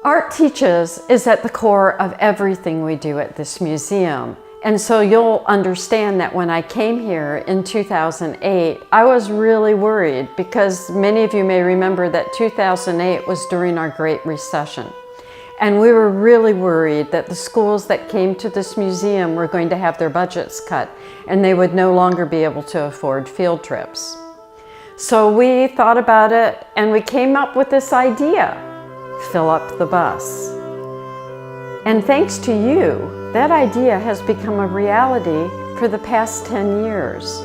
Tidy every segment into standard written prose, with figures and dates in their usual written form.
Art teaches is at the core of everything we do at this museum. And so you'll understand that when I came here in 2008, I was really worried because many of you may remember that 2008 was during our Great Recession. And we were really worried that the schools that came to this museum were going to have their budgets cut and they would no longer be able to afford field trips. So we thought about it and we came up with this idea: fill up the bus. And thanks to you, that idea has become a reality for the past 10 years.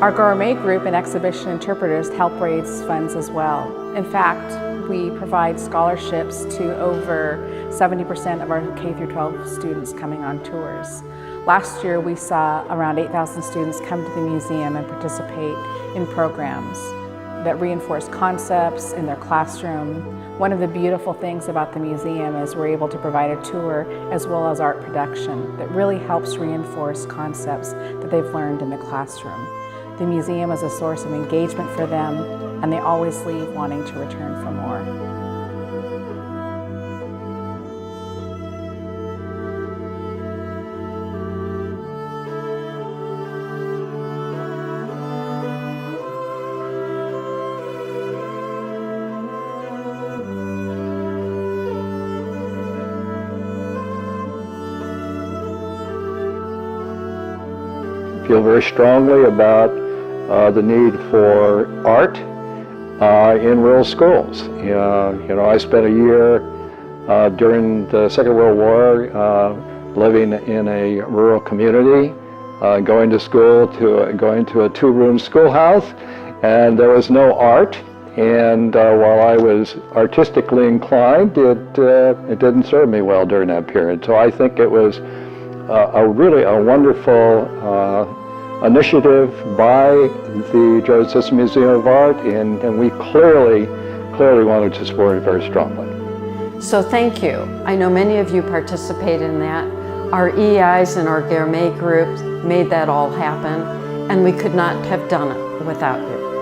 Our gourmet group and exhibition interpreters help raise funds as well. In fact, we provide scholarships to over 70% of our K-12 students coming on tours. Last year, we saw around 8,000 students come to the museum and participate in programs that reinforce concepts in their classroom. One of the beautiful things about the museum is we're able to provide a tour as well as art production that really helps reinforce concepts that they've learned in the classroom. The museum is a source of engagement for them, and they always leave wanting to return for more. I feel very strongly about the need for art in rural schools. I spent a year during the Second World War living in a rural community, going to a two-room schoolhouse, and there was no art. And while I was artistically inclined, it didn't serve me well during that period. So I think it was really a wonderful initiative by the Georgia System Museum of Art, and we clearly wanted to support it very strongly. So thank you. I know many of you participated in that. Our EIs and our gourmet groups made that all happen, and we could not have done it without you.